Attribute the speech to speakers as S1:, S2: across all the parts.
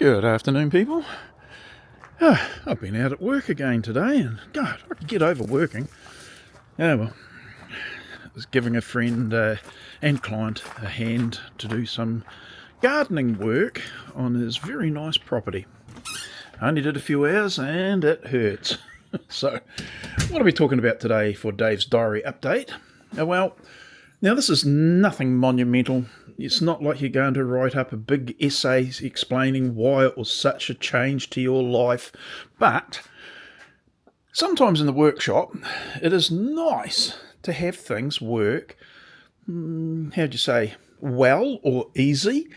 S1: Good afternoon, people. I've been out at work again today, and God, I could get over working. Yeah, well, I was giving a friend and client a hand to do some gardening work on his very nice property. I only did a few hours, and it hurts. So, what are we talking about today for Dave's Diary Update? Well, now this is nothing monumental. It's not like you're going to write up a big essay explaining why it was such a change to your life. But sometimes in the workshop, it is nice to have things work, how'd you say, well or easy.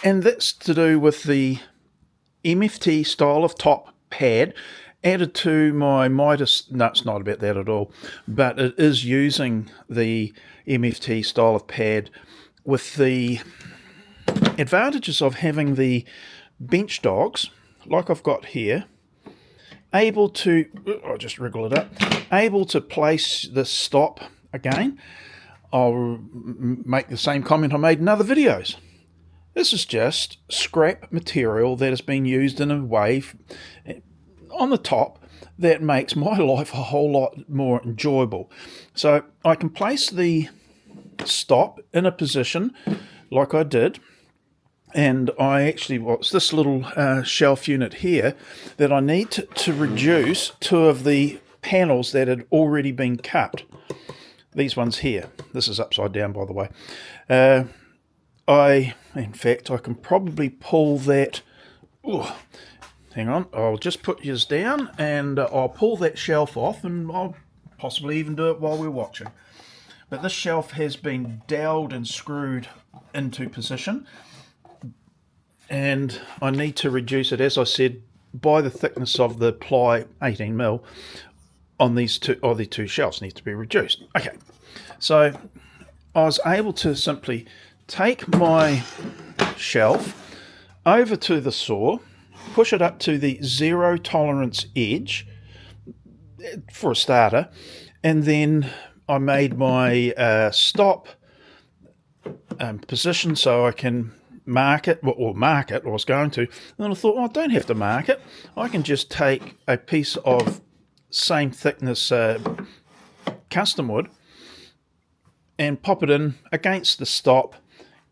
S1: And that's to do with the MFT style of top pad added to my mitre. No, it's not about that at all, but it is using the MFT style of pad with the advantages of having the bench dogs, like I've got here, able to, I'll just wriggle it up, able to place the stop again. I'll make the same comment I made in other videos. This is just scrap material that has been used in a way on the top that makes my life a whole lot more enjoyable. So I can place the stop in a position like I did, and it's this little shelf unit here that I need to reduce two of the panels that had already been cut. These ones here. This is upside down, by the way. In fact, I can probably pull that. Hang on, I'll just put yours down and I'll pull that shelf off, and I'll possibly even do it while we're watching. But this shelf has been dowelled and screwed into position, and I need to reduce it, as I said, by the thickness of the ply 18mm on these two shelves needs to be reduced. Okay, so I was able to simply take my shelf over to the saw, push it up to the zero tolerance edge for a starter, and then I made my stop position so I can mark it, or I was going to, and then I thought, well, I don't have to mark it. I can just take a piece of same thickness custom wood and pop it in against the stop,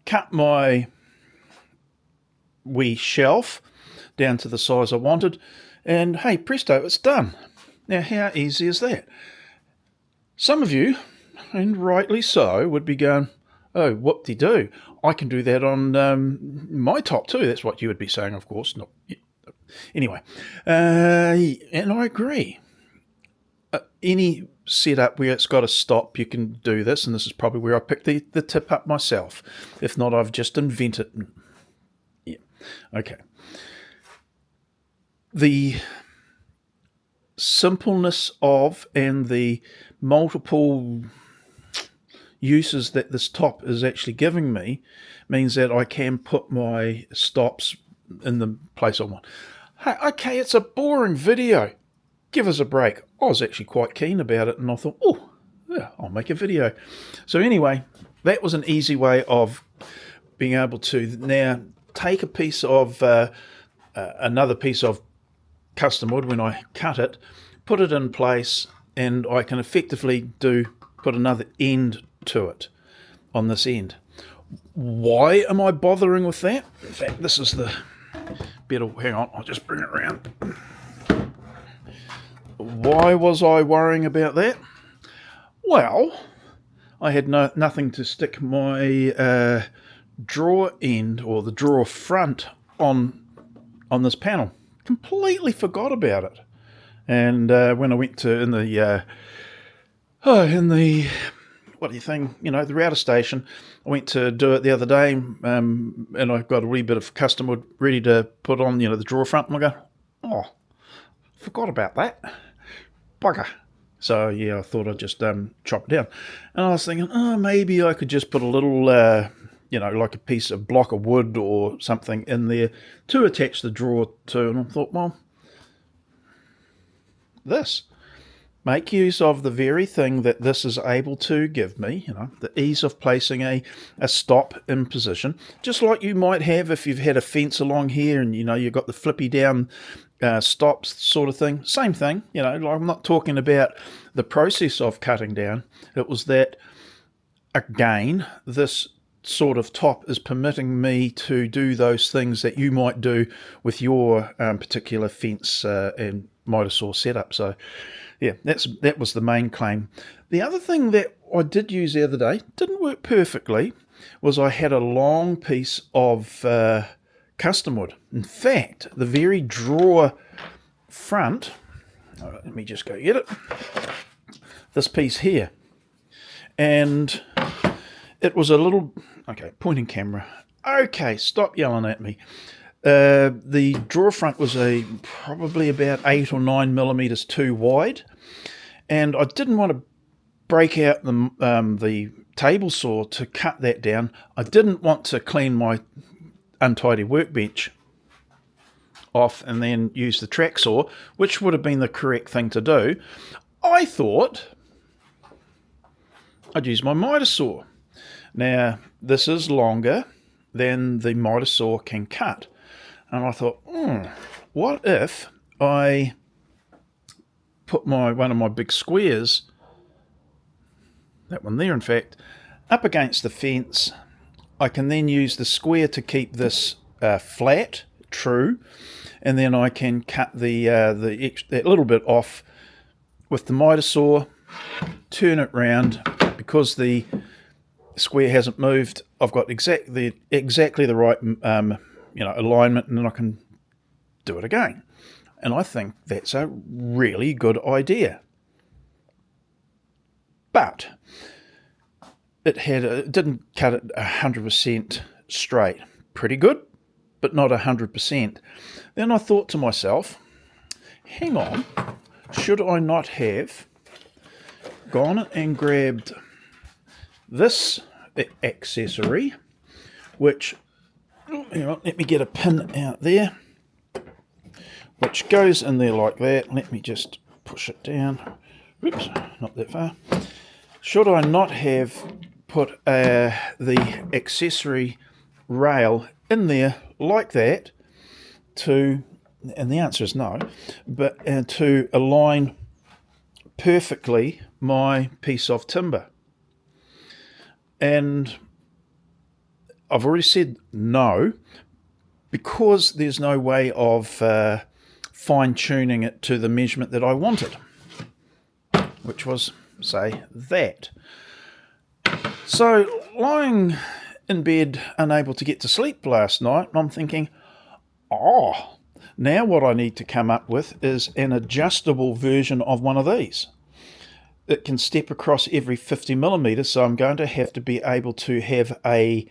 S1: cut my wee shelf down to the size I wanted, and hey, presto, it's done. Now, how easy is that? Some of you, and rightly so, would be going, oh, whoop-de-doo, I can do that on my top too. That's what you would be saying, of course. Not anyway, and I agree. Any setup where it's got a stop, you can do this, and this is probably where I picked the tip up myself. If not, I've just invented. Yeah, okay. The simpleness of and the multiple uses that this top is actually giving me means that I can put my stops in the place I want. Hey, okay, it's a boring video. Give us a break. I was actually quite keen about it, and I thought, oh, yeah, I'll make a video. So anyway, that was an easy way of being able to now take a piece of another piece of custom wood when I cut it, put it in place, and I can effectively put another end to it on this end. Why am I bothering with that? In fact, this is the better. Hang on, I'll just bring it around. Why was I worrying about that? Well, I had nothing to stick my drawer end or the drawer front on this panel. Completely forgot about it. And when I went to in the what do you think? The router station, I went to do it the other day, and I got a wee bit of custom wood ready to put on, the drawer front, and I go, oh, forgot about that. Bugger. So yeah, I thought I'd just chop it down. And I was thinking, maybe I could just put a little, like a piece of block of wood or something in there to attach the drawer to. And I thought, well, this. make use of the very thing that this is able to give me, the ease of placing a stop in position, just like you might have if you've had a fence along here and, you've got the flippy down stops sort of thing. Same thing, I'm not talking about the process of cutting down. It was that, again, this sort of top is permitting me to do those things that you might do with your particular fence and mitre saw setup. So yeah, that was the main claim. The other thing that I did use the other day, didn't work perfectly, was I had a long piece of custom wood. In fact, the very drawer front, let me just go get it, this piece here, and it was a little, okay, pointing camera, okay, stop yelling at me. The drawer front was probably about 8 or 9 millimeters too wide, and I didn't want to break out the table saw to cut that down. I didn't want to clean my untidy workbench off and then use the track saw, which would have been the correct thing to do. I thought I'd use my mitre saw. Now, this is longer than the mitre saw can cut. And I thought, what if I put one of my big squares, that one there in fact, up against the fence. I can then use the square to keep this flat, true, and then I can cut that little bit off with the mitre saw, turn it round. Because the square hasn't moved, I've got exactly the right alignment, and then I can do it again. And I think that's a really good idea. But it didn't cut it 100% straight. Pretty good, but not 100%. Then I thought to myself, hang on, should I not have gone and grabbed this accessory, which, let me get a pin out there, which goes in there like that. Let me just push it down. Oops, not that far. Should I not have put the accessory rail in there like that and the answer is no, but to align perfectly my piece of timber? And I've already said no, because there's no way of fine-tuning it to the measurement that I wanted, which was, say, that. So, lying in bed, unable to get to sleep last night, I'm thinking, now what I need to come up with is an adjustable version of one of these. It can step across every 50 millimeters, so I'm going to have to be able to have a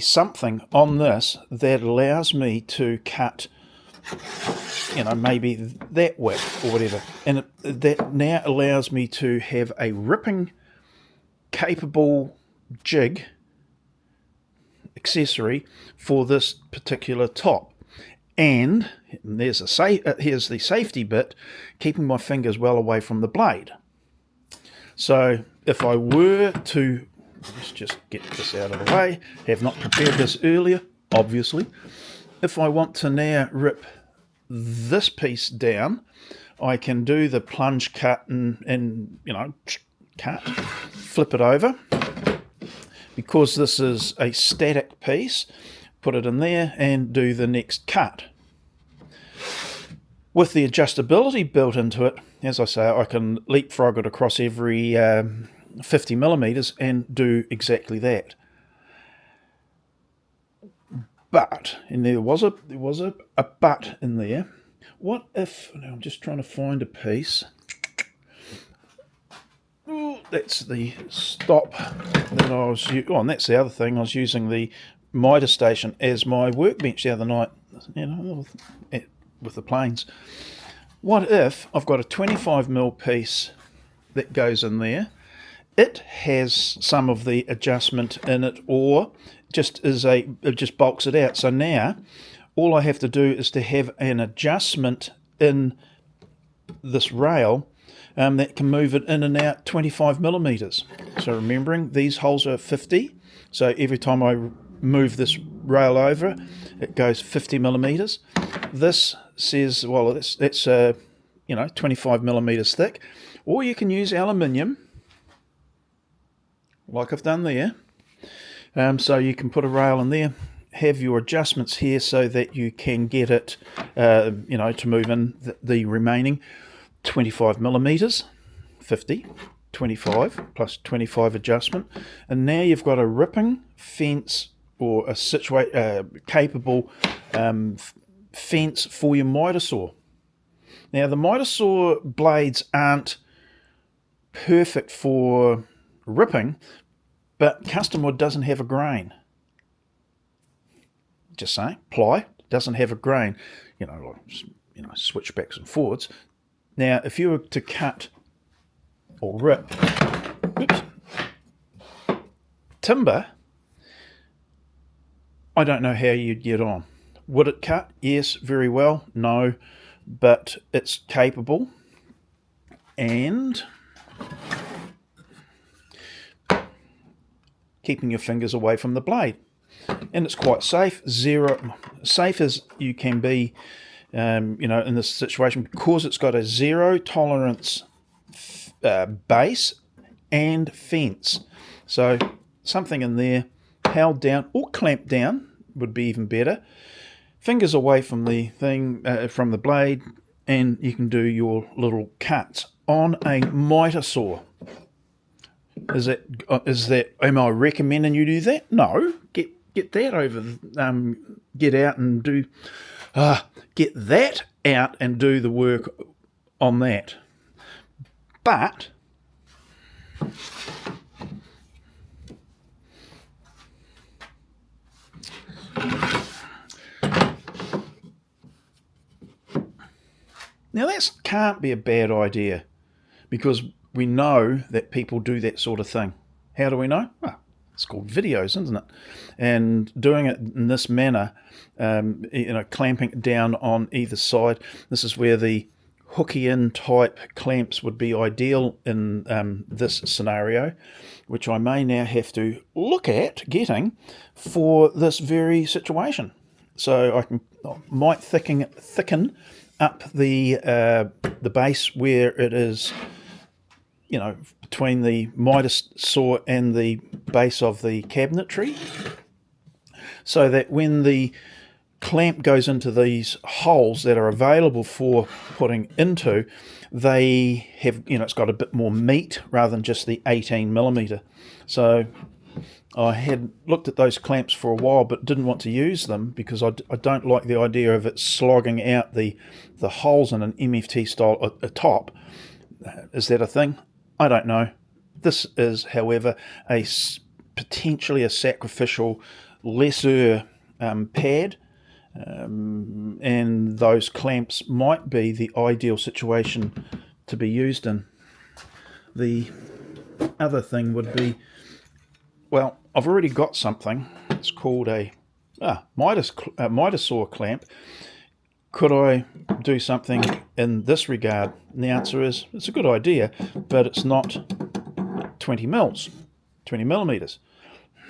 S1: something on this that allows me to cut, maybe that width or whatever. And that now allows me to have a ripping capable jig accessory for this particular top. And here's the safety bit, keeping my fingers well away from the blade. So if I were to, let's just get this out of the way, have not prepared this earlier, obviously. If I want to now rip this piece down, I can do the plunge cut and cut, flip it over. Because this is a static piece, put it in there and do the next cut. With the adjustability built into it, as I say, I can leapfrog it across every 50 millimeters and do exactly that. But, and there was a but in there. What if, now I'm just trying to find a piece. Oh, that's the stop that I was using. Oh, and that's the other thing. I was using the mitre station as my workbench the other night, with the planes. What if I've got a 25mm piece that goes in there? It has some of the adjustment in it, or it just bulks it out. So now all I have to do is to have an adjustment in this rail that can move it in and out 25 millimeters. So remembering these holes are 50, so every time I move this rail over it goes 50 millimeters. This says, well, that's 25 millimeters thick, or you can use aluminium like I've done there. So you can put a rail in there, have your adjustments here so that you can get it to move in the remaining 25 millimeters, 50, 25 plus 25 adjustment, and now you've got a ripping fence or a capable fence for your mitre saw. Now the mitre saw blades aren't perfect for ripping, but custom wood doesn't have a grain. Just saying, ply doesn't have a grain, switchbacks and forwards. Now, if you were to cut or rip timber, I don't know how you'd get on. Would it cut? Yes, very well. No, but it's capable and keeping your fingers away from the blade. And it's quite safe, safe as you can be, in this situation, because it's got a zero tolerance base and fence. So something in there held down or clamped down would be even better. Fingers away from the thing, from the blade, and you can do your little cuts on a mitre saw. Is that? Am I recommending you do that? No. Get that over. Get out and do. Get that out and do the work on that. But now that can't be a bad idea, because we know that people do that sort of thing. How do we know? Well, it's called videos, isn't it? And doing it in this manner, clamping it down on either side. This is where the hooky-in type clamps would be ideal in this scenario, which I may now have to look at getting for this very situation. So I might thicken up the base where it is, between the mitre saw and the base of the cabinetry, so that when the clamp goes into these holes that are available for putting into, they have, it's got a bit more meat rather than just the 18 millimeter. So I had looked at those clamps for a while but didn't want to use them because I don't like the idea of it slogging out the holes in an MFT style top. Is that a thing? I don't know. This is, however, potentially a sacrificial lesser pad, and those clamps might be the ideal situation to be used in. The other thing would be, well, I've already got something. It's called a mitre saw clamp. Could I do something in this regard? And the answer is it's a good idea, but it's not 20 millimeters.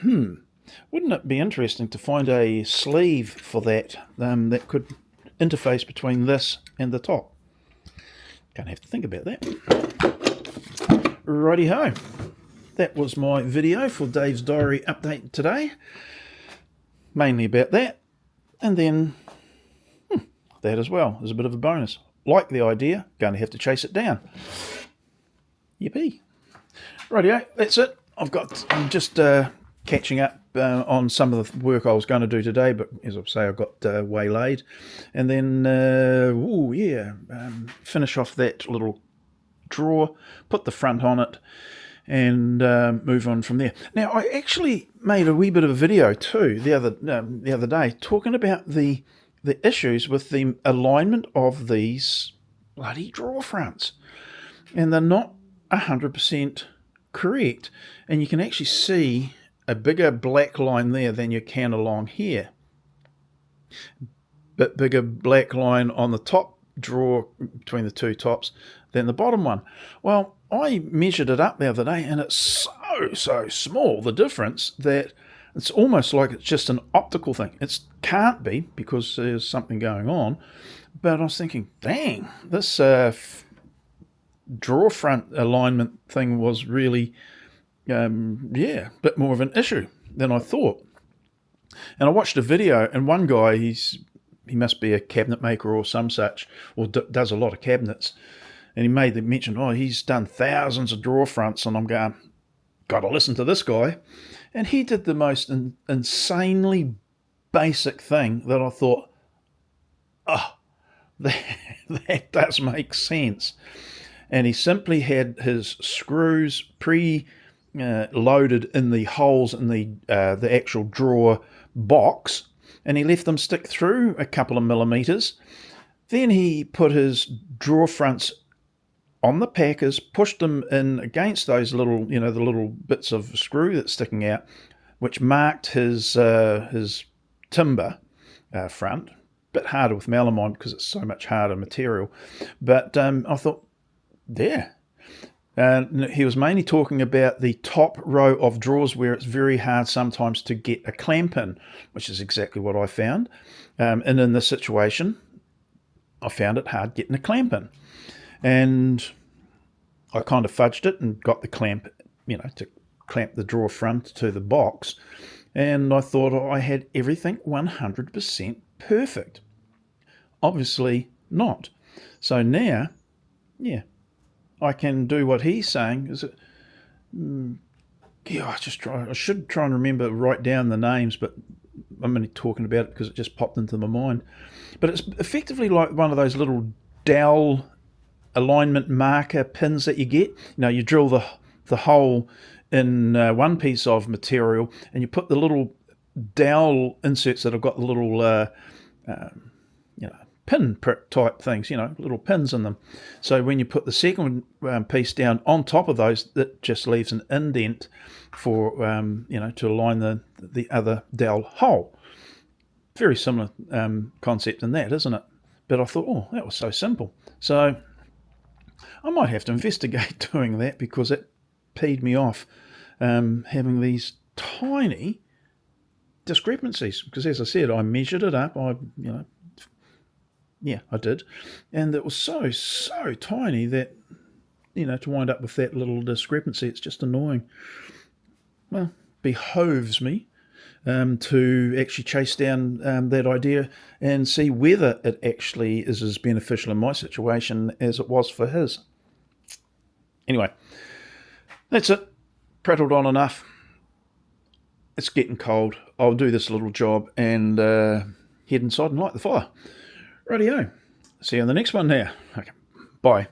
S1: Wouldn't it be interesting to find a sleeve for that that could interface between this and the top? Gonna have to think about that. Righty-ho. That was my video for Dave's Diary update today. Mainly about that. And then that as well is a bit of a bonus. Like the idea, going to have to chase it down. Yippee. Rightio, that's it. I'm just catching up on some of the work I was going to do today, but as I say, I got waylaid. And then, finish off that little drawer, put the front on it, and move on from there. Now, I actually made a wee bit of a video too the other day talking about the issues with the alignment of these bloody drawer fronts, and they're not 100% correct, and you can actually see a bigger black line there than you can along here, but bigger black line on the top drawer between the two tops than the bottom one. Well, I measured it up the other day, and it's so small, the difference, that it's almost like it's just an optical thing. It can't be, because there's something going on. But I was thinking, dang, this drawer front alignment thing was really, a bit more of an issue than I thought. And I watched a video, and one guy, he must be a cabinet maker or some such, or does a lot of cabinets, and he made the mention, he's done thousands of drawer fronts, and I'm going, got to listen to this guy. And he did the most insanely basic thing that I thought, that does make sense. And he simply had his screws pre-loaded in the holes in the actual drawer box, and he left them stick through a couple of millimeters. Then he put his drawer fronts on the packers, pushed them in against those little, the little bits of screw that's sticking out, which marked his timber front. Bit harder with melamine because it's so much harder material. But I thought, yeah. He was mainly talking about the top row of drawers where it's very hard sometimes to get a clamp in, which is exactly what I found. And in this situation, I found it hard getting a clamp in. And I kind of fudged it and got the clamp, to clamp the drawer front to the box. And I thought I had everything 100% perfect. Obviously not. So now, I can do what he's saying. Is it? I should try and remember, write down the names, but I'm only talking about it because it just popped into my mind. But it's effectively like one of those little dowel alignment marker pins that you get. You drill the hole in one piece of material, and you put the little dowel inserts that have got the little pin prick type things, little pins in them. So when you put the second piece down on top of those, that just leaves an indent for to align the other dowel hole. Very similar concept in that, isn't it? But I thought, that was so simple. So I might have to investigate doing that, because it peed me off, having these tiny discrepancies. Because as I said, I measured it up. I did, and it was so tiny that to wind up with that little discrepancy, it's just annoying. Well, behoves me to actually chase down that idea and see whether it actually is as beneficial in my situation as it was for his. Anyway, that's it. Prattled on enough. It's getting cold. I'll do this little job and head inside and light the fire. Rightio. See you on the next one now. Okay. Bye.